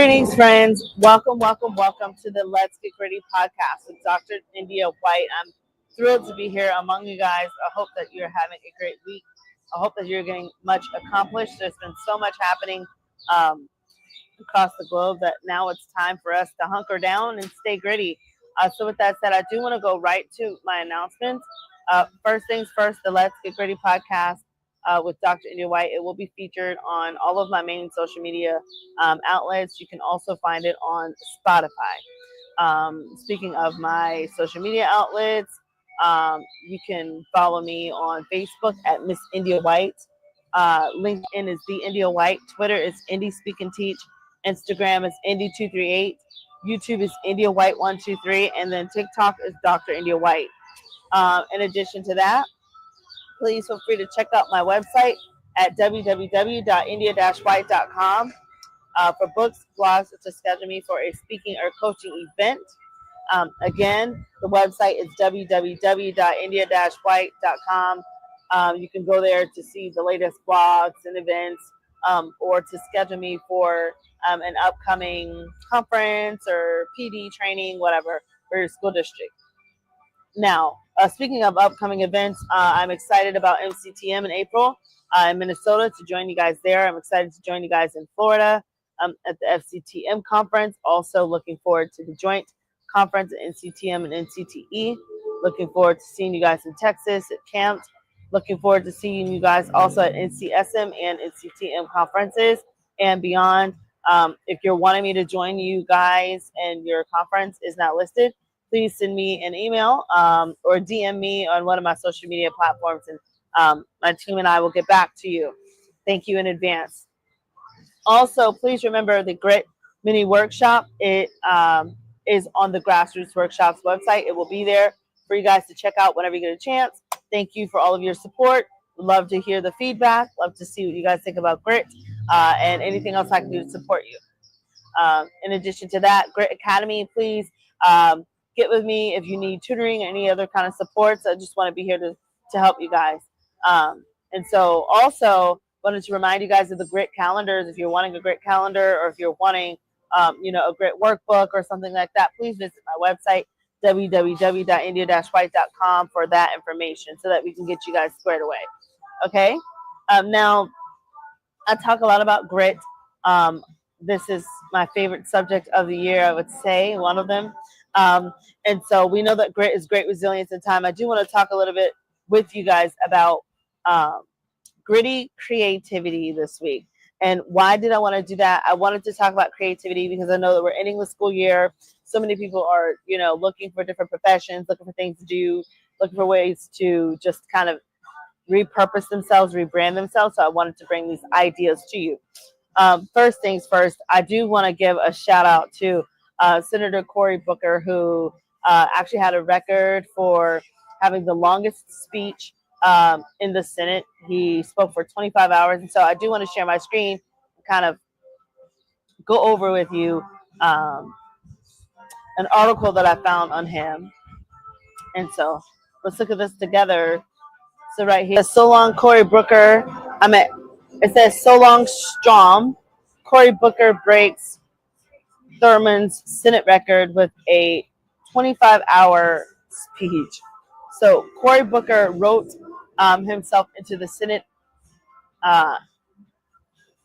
Greetings, friends. Welcome to the Let's Get Gritty podcast with Dr. India White. I'm thrilled to be here among you guys. I hope that you're having a great week. I hope that you're getting much accomplished. There's been so much happening across the globe that now it's time for us to hunker down and stay gritty. So with that said, I do want to go right to my announcements. First things first, the Let's Get Gritty podcast with Dr. India White. It will be featured on all of my main social media outlets. You can also find it on Spotify. Speaking of my social media outlets, you can follow me on Facebook at Miss India White. LinkedIn is The India White. Twitter is Indie Speak and Teach. Instagram is Indie238. YouTube is India White 123. And then TikTok is Dr. India White. In addition to that, please feel free to check out my website at www.india-white.com for books, blogs, to schedule me for a speaking or coaching event. Again, the website is www.india-white.com. You can go there to see the latest blogs and events, or to schedule me for an upcoming conference or PD training, whatever, for your school district. Now, speaking of upcoming events, I'm excited about MCTM in April in Minnesota to join you guys there. I'm excited to join you guys in Florida at the FCTM conference. Also looking forward to the joint conference at NCTM and NCTE. Looking forward to seeing you guys in Texas at camp. Looking forward to seeing you guys also at NCSM and NCTM conferences and beyond. If you're wanting me to join you guys and your conference is not listed, please send me an email or DM me on one of my social media platforms, and my team and I will get back to you. Thank you in advance. Also, please remember the Grit Mini Workshop. It is on the Grassroots Workshops website. It will be there for you guys to check out whenever you get a chance. Thank you for all of your support. Love to hear the feedback. Love to see what you guys think about Grit and anything else I can do to support you. In addition to that, Grit Academy, please get with me if you need tutoring or any other kind of supports. I just want to be here to help you guys. And so also wanted to remind you guys of the Grit calendars. If you're wanting a Grit calendar or if you're wanting, a Grit workbook or something like that, please visit my website, www.india-white.com for that information so that we can get you guys squared away. Okay? Now, I talk a lot about grit. This is my favorite subject of the year, I would say, one of them. And so we know that grit is great resilience in time. I do want to talk a little bit with you guys about gritty creativity this week. And why did I want to do that? I wanted to talk about creativity because I know that we're ending the school year. So many people are, looking for different professions, looking for things to do, looking for ways to just kind of repurpose themselves, rebrand themselves. So I wanted to bring these ideas to you. First things first, I do want to give a shout out to Senator Cory Booker, who actually had a record for having the longest speech in the Senate. He spoke for 25 hours. And so I do want to share my screen and kind of go over with you an article that I found on him. And so let's look at this together. So right here, so long, Cory Booker. It says, so long, Strom. Cory Booker breaks Thurman's Senate record with a 25-hour speech. So Cory Booker wrote himself into the Senate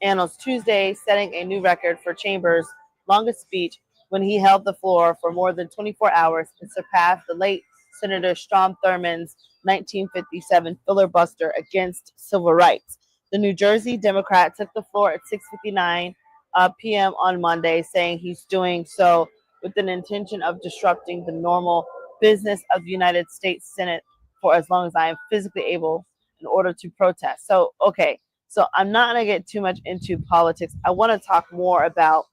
annals Tuesday, setting a new record for Chambers' longest speech when he held the floor for more than 24 hours and surpassed the late Senator Strom Thurmond's 1957 filibuster against civil rights. The New Jersey Democrat took the floor at 6:59 p.m. on Monday, saying he's doing so with an intention of disrupting the normal business of the United States Senate for as long as I am physically able in order to protest. So I'm not going to get too much into politics. I want to talk more about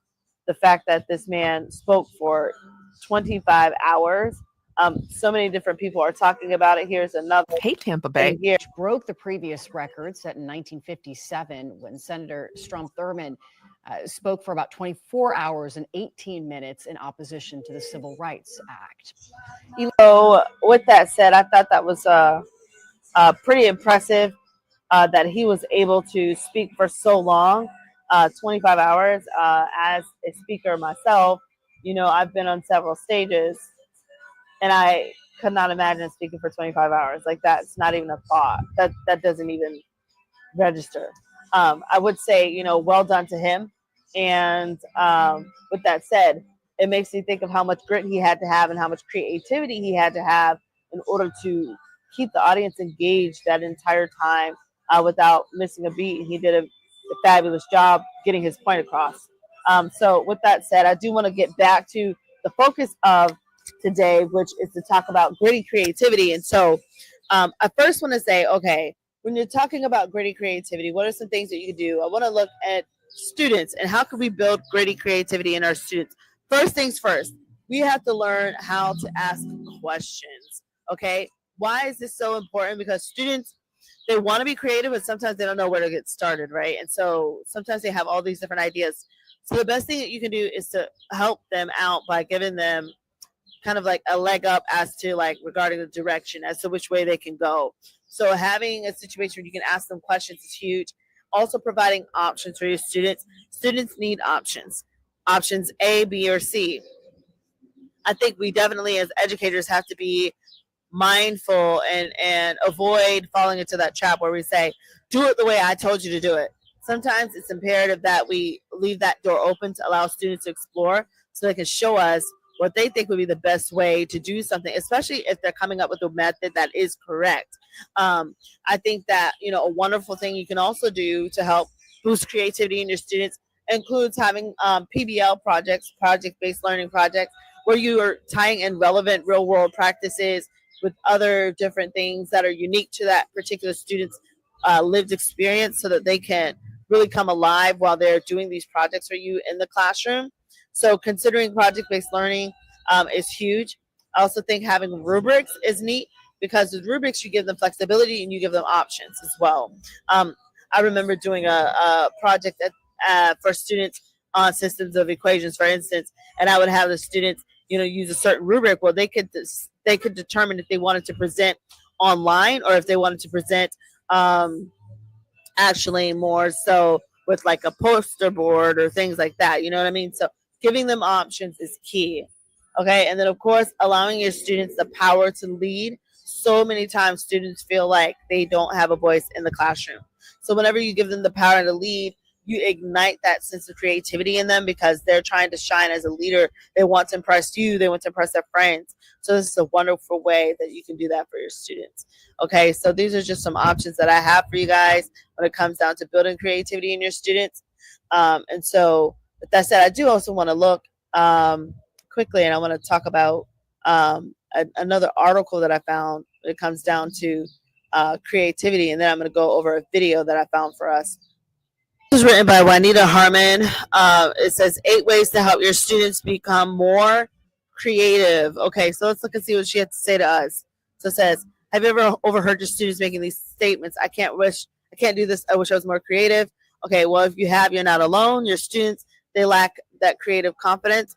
the fact that this man spoke for 25 hours. So many different people are talking about it. Here's another. Hey, Tampa Bay. Here. Which broke the previous record set in 1957 when Senator Strom Thurmond spoke for about 24 hours and 18 minutes in opposition to the Civil Rights Act. So with that said, I thought that was pretty impressive that he was able to speak for so long. 25 hours. As a speaker myself, I've been on several stages, and I could not imagine speaking for 25 hours. Like, that's not even a thought. That doesn't even register. I would say, well done to him. And with that said, it makes me think of how much grit he had to have and how much creativity he had to have in order to keep the audience engaged that entire time without missing a beat. He did a fabulous job getting his point across. So, with that said, I do want to get back to the focus of today, which is to talk about gritty creativity. And so, I first want to say, okay, when you're talking about gritty creativity, what are some things that you can do? I want to look at students and how can we build gritty creativity in our students. First things first, we have to learn how to ask questions. Okay, why is this so important? Because students, they want to be creative, but sometimes they don't know where to get started, right? And so sometimes they have all these different ideas. So the best thing that you can do is to help them out by giving them kind of like a leg up as to like regarding the direction as to which way they can go. So having a situation where you can ask them questions is huge. Also providing options for your students. Students need options. Options A, B, or C. I think we definitely as educators have to be mindful and avoid falling into that trap where we say, do it the way I told you to do it. Sometimes it's imperative that we leave that door open to allow students to explore so they can show us what they think would be the best way to do something, especially if they're coming up with a method that is correct. I think that, a wonderful thing you can also do to help boost creativity in your students includes having PBL projects, project-based learning projects, where you are tying in relevant real-world practices with other different things that are unique to that particular student's lived experience so that they can really come alive while they're doing these projects for you in the classroom. So considering project-based learning is huge. I also think having rubrics is neat because with rubrics you give them flexibility and you give them options as well. I remember doing a project for students on systems of equations, for instance, and I would have the students, use a certain rubric where they could determine if they wanted to present online or if they wanted to present actually more so with like a poster board or things like that. You know what I mean? So giving them options is key. Okay. And then, of course, allowing your students the power to lead. So many times students feel like they don't have a voice in the classroom. So whenever you give them the power to lead, you ignite that sense of creativity in them because they're trying to shine as a leader. They want to impress you, they want to impress their friends. So this is a wonderful way that you can do that for your students. Okay, so these are just some options that I have for you guys when it comes down to building creativity in your students. And so, with that said, I do also want to look quickly, and I want to talk about another article that I found when it comes down to creativity, and then I'm going to go over a video that I found for us. This is written by Juanita Harmon. It says 8 ways to help your students become more creative. Okay, so let's look and see what she had to say to us. So it says, have you ever overheard your students making these statements? I can't do this. I wish I was more creative. Okay, well, if you have, you're not alone. Your students, they lack that creative confidence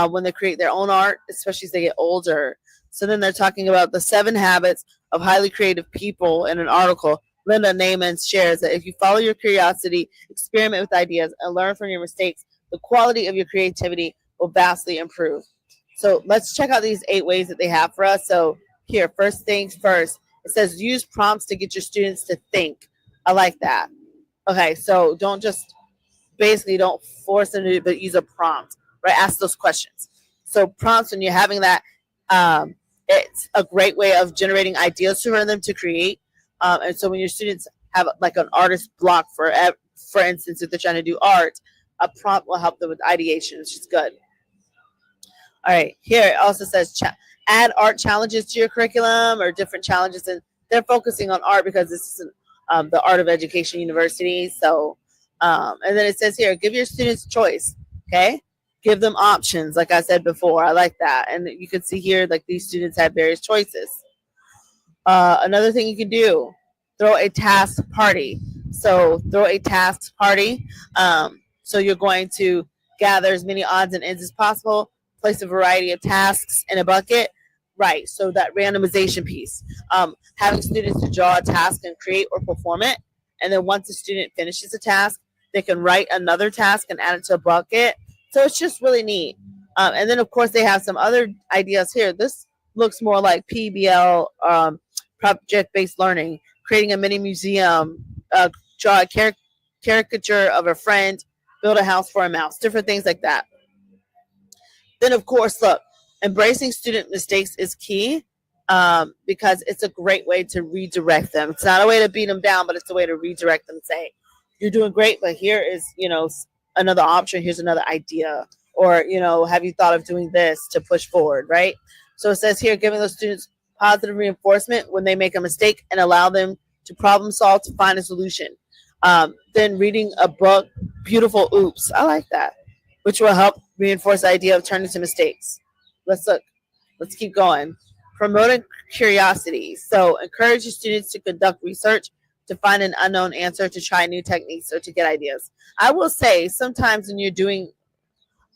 when they create their own art, especially as they get older. So then they're talking about the 7 habits of highly creative people in an article. Linda Naiman shares that if you follow your curiosity, experiment with ideas, and learn from your mistakes, the quality of your creativity will vastly improve. So let's check out these 8 ways that they have for us. So here, first things first, it says use prompts to get your students to think. I like that. Okay, so don't force them to, but use a prompt, right? Ask those questions. So prompts, when you're having that, it's a great way of generating ideas for them to create. And so when your students have like an artist block, for instance, if they're trying to do art, a prompt will help them with ideation, which is good. All right, here it also says add art challenges to your curriculum or different challenges, and they're focusing on art because this is the Art of Education University. So, and then it says here, give your students choice. Okay, give them options. Like I said before, I like that, and you can see here like these students have various choices. Another thing you can do, throw a task party. So throw a task party. So you're going to gather as many odds and ends as possible, place a variety of tasks in a bucket. Right, so that randomization piece. Having students to draw a task and create or perform it. And then once the student finishes a task, They can write another task and add it to a bucket. So it's just really neat. And then, of course, they have some other ideas here. This looks more like PBL, project based learning, creating a mini museum, draw a caricature of a friend, build a house for a mouse, different things like that. Then, of course, look, embracing student mistakes is key, because it's a great way to redirect them. It's not a way to beat them down, but it's a way to redirect them. Say, you're doing great, but here is, another option. Here's another idea. Or, have you thought of doing this to push forward, right? So it says here, giving those students positive reinforcement when they make a mistake and allow them to problem solve to find a solution. Then reading a book, beautiful oops. I like that, which will help reinforce the idea of turning to mistakes. Let's look. Let's keep going. Promoting curiosity. So encourage your students to conduct research, to find an unknown answer, to try new techniques, or to get ideas. I will say sometimes when you're doing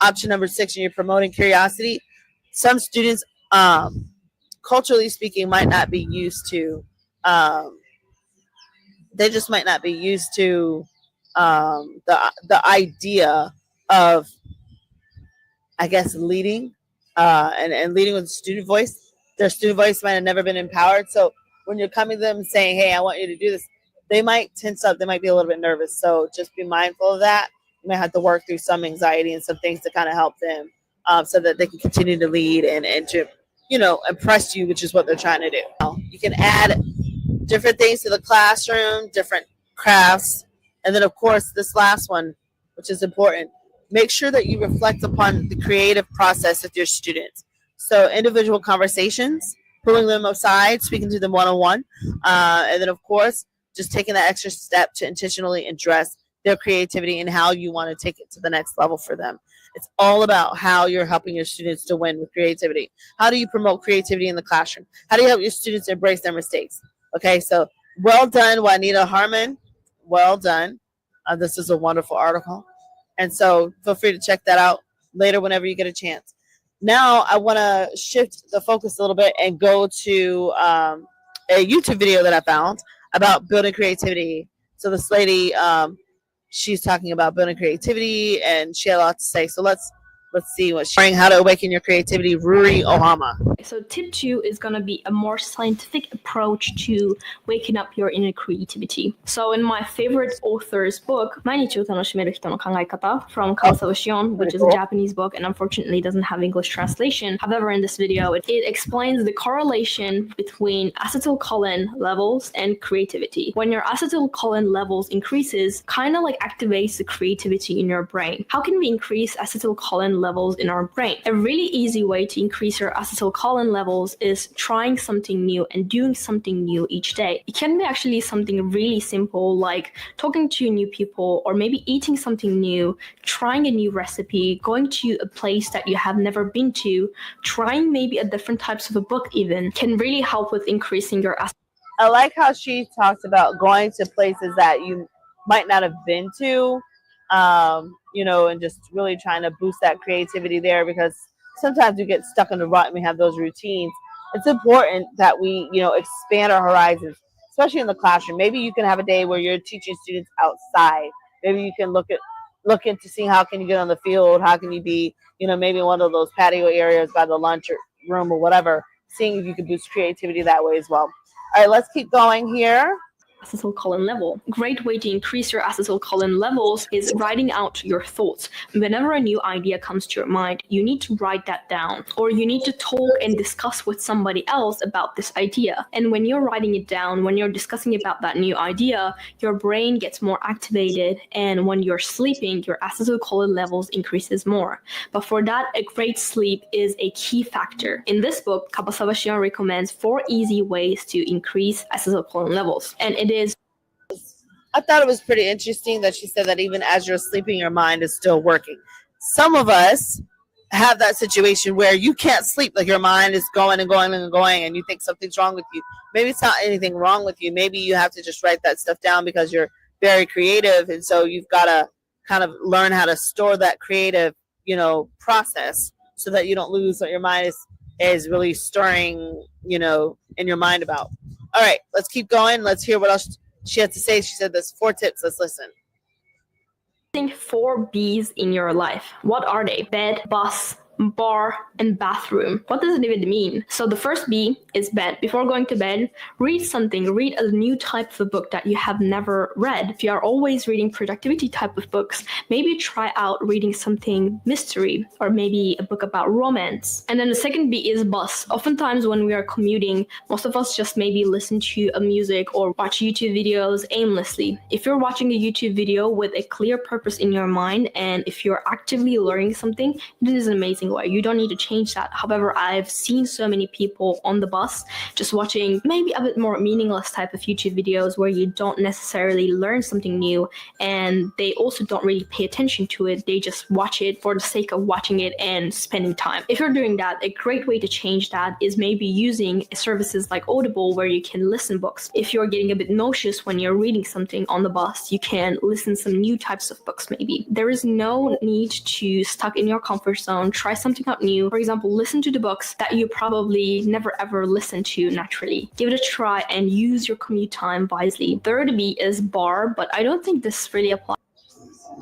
option number 6 and you're promoting curiosity, some students, culturally speaking, might not be used to, they just might not be used to, the idea of, I guess, leading, and leading with student voice. Their student voice might have never been empowered. So when you're coming to them saying, hey, I want you to do this, they might tense up. They might be a little bit nervous. So just be mindful of that. You might have to work through some anxiety and some things to kind of help them, so that they can continue to lead and to, impress you, which is what they're trying to do. You can add different things to the classroom, different crafts. And then, of course, this last one, which is important, make sure that you reflect upon the creative process with your students. So, individual conversations, pulling them aside, speaking to them one on one. And then, of course, just taking that extra step to intentionally address their creativity and how you want to take it to the next level for them. It's all about how you're helping your students to win with creativity. How do you promote creativity in the classroom? How do you help your students embrace their mistakes? Okay, so well done, Juanita Harmon. Well done. This is a wonderful article. And so feel free to check that out later whenever you get a chance. Now I want to shift the focus a little bit and go to, a YouTube video that I found about building creativity. So this lady, she's talking about building creativity, and she had a lot to say. So let's see what she's saying. How to awaken your creativity, Ruri Ohama. So tip 2 is going to be a more scientific approach to waking up your inner creativity. So in my favorite author's book, 毎日を楽しめる人の考え方 from Kawasawa Shion, which is a Japanese book and unfortunately doesn't have English translation. However, in this video, it explains the correlation between acetylcholine levels and creativity. When your acetylcholine levels increases, kind of like activates the creativity in your brain. How can we increase acetylcholine levels in our brain? A really easy way to increase your acetylcholine levels is trying something new and doing something new each day. It can be actually something really simple like talking to new people, or maybe eating something new, trying a new recipe, going to a place that you have never been to, trying maybe a different types of a book even can really help with increasing your I like how she talks about going to places that you might not have been to, and just really trying to boost that creativity there, because sometimes we get stuck in the rut and we have those routines. It's important that we, expand our horizons, especially in the classroom. Maybe you can have a day where you're teaching students outside. Maybe you can look into seeing how can you get on the field, how can you be, maybe one of those patio areas by the lunch room or whatever, seeing if you can boost creativity that way as well. All right, let's keep going here. Acetylcholine level. A great way to increase your acetylcholine levels is writing out your thoughts. Whenever a new idea comes to your mind, you need to write that down, or you need to talk and discuss with somebody else about this idea. And when you're writing it down, when you're discussing about that new idea, your brain gets more activated, and when you're sleeping, your acetylcholine levels increases more. But for that, a great sleep is a key factor. In this book, Kawasawa Shion recommends 4 easy ways to increase acetylcholine levels, and it is. I thought it was pretty interesting that she said that even as you're sleeping, your mind is still working. Some of us have that situation where you can't sleep, like your mind is going and going and going, and you think something's wrong with you. Maybe it's not anything wrong with you. Maybe you have to just write that stuff down because you're very creative, and so you've got to kind of learn how to store that creative, process, so that you don't lose what your mind is really stirring, in your mind about. All right, let's keep going. Let's hear what else she had to say. She said there's 4 tips. Let's listen. listing 4 B's in your life. What are they? Bed, bus, bar, and bathroom. What does it even mean? So the first B is bed. Before going to bed, read something. Read a new type of a book that you have never read. If you are always reading productivity type of books, maybe try out reading something mystery or maybe a book about romance. And then the second B is bus. Oftentimes when we are commuting, most of us just maybe listen to a music or watch YouTube videos aimlessly. If you're watching a YouTube video with a clear purpose in your mind and if you're actively learning something, it is an amazing way. You don't need to change that. However, I've seen so many people on the bus just watching maybe a bit more meaningless type of YouTube videos where you don't necessarily learn something new and they also don't really pay attention to it. They just watch it for the sake of watching it and spending time. If you're doing that, a great way to change that is maybe using services like Audible where you can listen books. If you're getting a bit nauseous when you're reading something on the bus, you can listen some new types of books maybe. There is no need to stuck in your comfort zone. Try something out new. For example, listen to the books that you probably never ever listen to naturally. Give it a try and use your commute time wisely. Third B is bar, but I don't think this really applies.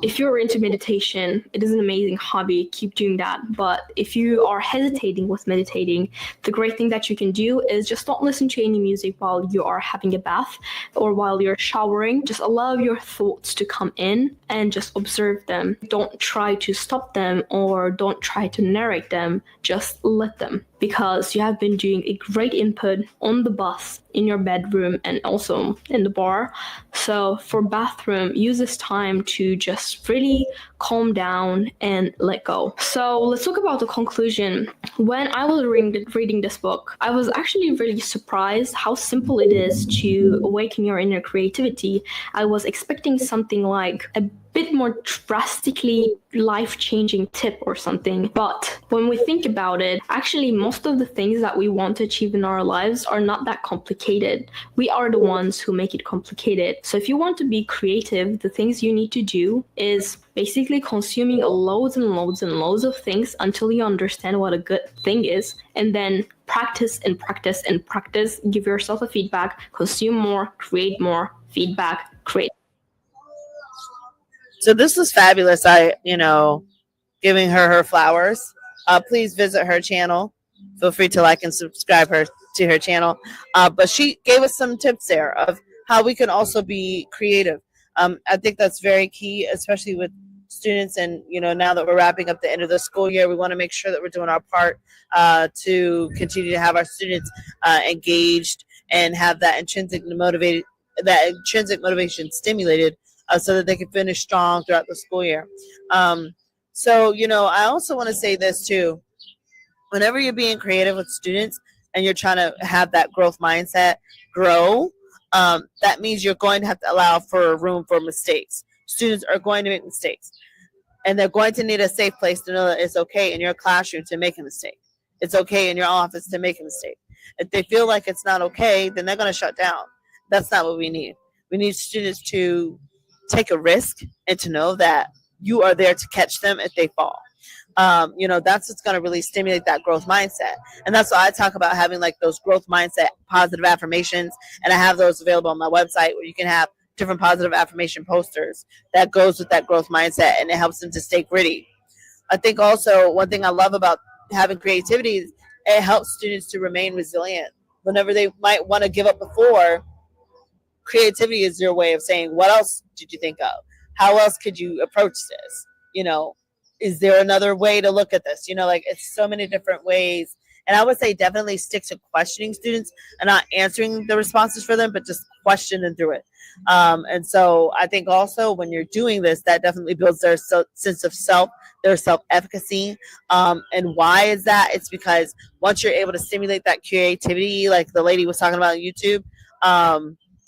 If you're into meditation, it is an amazing hobby. Keep doing that. But if you are hesitating with meditating, the great thing that you can do is just don't listen to any music while you are having a bath or while you're showering. Just allow your thoughts to come in and just observe them. Don't try to stop them or don't try to narrate them. Just let them. Because you have been doing a great input on the bus, in your bedroom, and also in the bar. So for bathroom, use this time to just really calm down and let go. So let's talk about the conclusion. When I was reading this book, I was actually really surprised how simple it is to awaken your inner creativity. I was expecting something like a bit more drastically life-changing tip or something. But when we think about it, actually most of the things that we want to achieve in our lives are not that complicated. We are the ones who make it complicated. So if you want to be creative, the things you need to do is basically consuming loads and loads and loads of things until you understand what a good thing is, and then practice and practice and practice. Give yourself a feedback, consume more, create more, feedback, create. So this was fabulous. Giving her flowers. Please visit her channel. Feel free to like and subscribe to her channel. But she gave us some tips there of how we can also be creative. I think that's very key, especially with students. And, now that we're wrapping up the end of the school year, we want to make sure that we're doing our part to continue to have our students engaged and have that intrinsic motivation stimulated so that they can finish strong throughout the school year. I also want to say this too. Whenever you're being creative with students and you're trying to have that growth mindset grow, that means you're going to have to allow for room for mistakes. Students are going to make mistakes. And they're going to need a safe place to know that it's okay in your classroom to make a mistake. It's okay in your office to make a mistake. If they feel like it's not okay, then they're going to shut down. That's not what we need. We need students to take a risk and to know that you are there to catch them if they fall. That's what's going to really stimulate that growth mindset. And that's why I talk about having like those growth mindset positive affirmations. And I have those available on my website where you can have different positive affirmation posters that goes with that growth mindset, and it helps them to stay gritty. I think also one thing I love about having creativity is it helps students to remain resilient. Whenever they might want to give up before, creativity is your way of saying, what else did you think of? How else could you approach this? Is there another way to look at this? It's so many different ways. And I would say definitely stick to questioning students and not answering the responses for them, but just question them through it. And so I think also when you're doing this, that definitely builds their sense of self, their self-efficacy. And why is that? It's because once you're able to stimulate that creativity, like the lady was talking about on YouTube,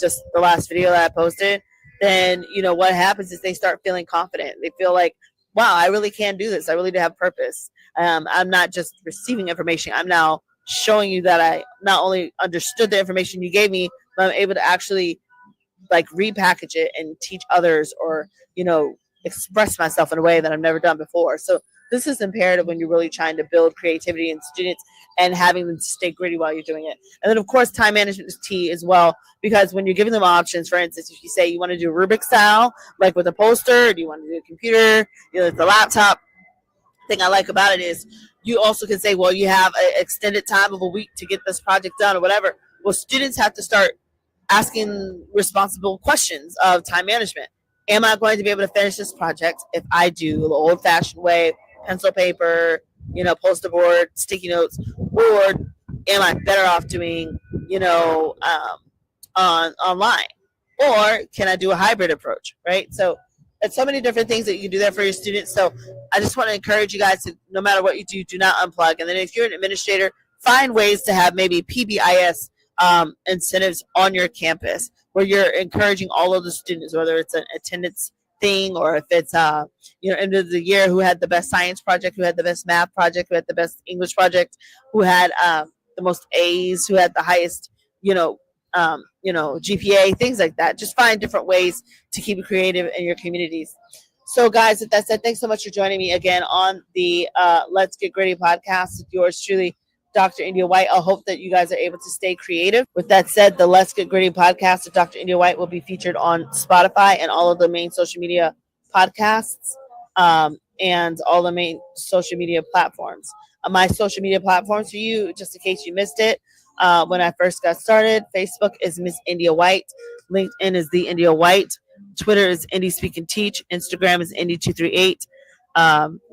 just the last video that I posted, then, what happens is they start feeling confident. They feel like, wow, I really can do this. I really do have purpose. I'm not just receiving information. I'm now showing you that I not only understood the information you gave me, but I'm able to actually repackage it and teach others or, express myself in a way that I've never done before. So This is imperative when you're really trying to build creativity in students and having them stay gritty while you're doing it. And then, of course, time management is key as well, because when you're giving them options, for instance, if you say you want to do Rubik style, like with a poster, or do you want to do a computer, it's a laptop, thing I like about it is you also can say, well, you have an extended time of a week to get this project done or whatever. Well, students have to start asking responsible questions of time management. Am I going to be able to finish this project if I do the old fashioned way, pencil, paper, poster board, sticky notes, or am I better off doing, online? Or can I do a hybrid approach, right? So it's so many different things that you can do there for your students. So I just want to encourage you guys to, no matter what you do not unplug. And then if you're an administrator, find ways to have maybe PBIS incentives on your campus where you're encouraging all of the students, whether it's an attendance thing or if it's end of the year, who had the best science project, who had the best math project, who had the best English project, who had the most A's, who had the highest GPA, things like that. Just find different ways to keep it creative in your communities. So, guys, with that said, thanks so much for joining me again on the Let's Get Gritty podcast with yours truly, Dr. India White. I hope that you guys are able to stay creative. With that said, the Let's Get Gritty podcast with Dr. India White will be featured on Spotify and all of the main social media podcasts and all the main social media platforms. My social media platforms for you, just in case you missed it, when I first got started, Facebook is Miss India White. LinkedIn is The India White. Twitter is Indie Speak and Teach. Instagram is Indie238.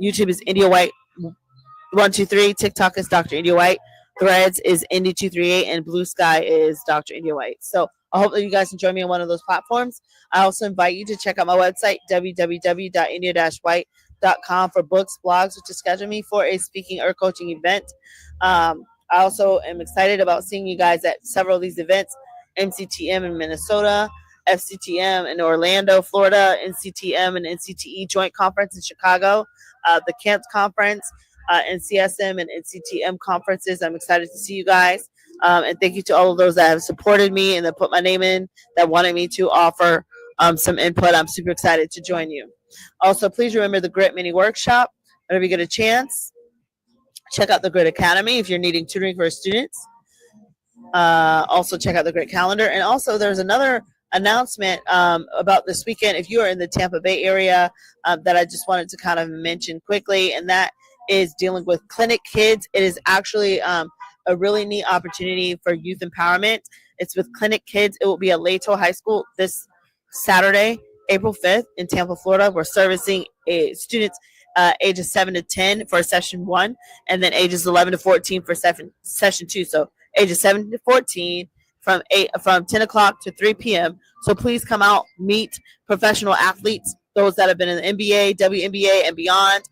YouTube is India White 123. TikTok is Dr. India White. Threads is Indie238. And Blue Sky is Dr. India White. So I hope that you guys enjoy me on one of those platforms. I also invite you to check out my website, www.india-white.com, for books, blogs, or to schedule me for a speaking or coaching event. I also am excited about seeing you guys at several of these events: MCTM in Minnesota, FCTM in Orlando, Florida, NCTM and NCTE Joint Conference in Chicago, the Camps Conference, NCSM and NCTM conferences. I'm excited to see you guys. And thank you to all of those that have supported me and that put my name in, that wanted me to offer some input. I'm super excited to join you. Also, please remember the Grit Mini Workshop. Whenever you get a chance, check out the Grit Academy if you're needing tutoring for students. Also, check out the Grit Calendar. And also, there's another announcement about this weekend if you are in the Tampa Bay area that I just wanted to kind of mention quickly, and that is dealing with Clinic Kids. It is actually a really neat opportunity for youth empowerment. It's with Clinic Kids. It will be at Lato High School this Saturday, April 5th in Tampa, Florida. We're servicing students ages 7 to 10 for session 1, and then ages 11 to 14 for session 2. So ages 7 to 14 from 10 o'clock to 3 p.m. So please come out, meet professional athletes, those that have been in the NBA, WNBA, and beyond.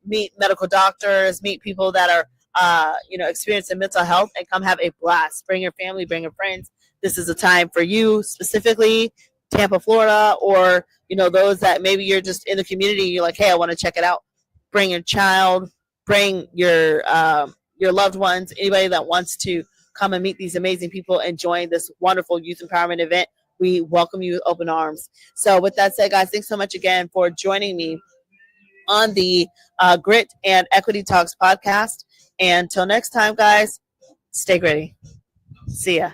Meet medical doctors, meet people that are experiencing mental health, and come have a blast. Bring your family, bring your friends. This is a time for you, specifically Tampa, Florida, or those that maybe you're just in the community. You're like, hey, I want to check it out. Bring your child, bring your loved ones, anybody that wants to come and meet these amazing people and join this wonderful youth empowerment event. We welcome you with open arms. So with that said, guys, thanks so much again for joining me on the Grit and Equity Talks podcast. And until next time, guys, stay gritty. See ya.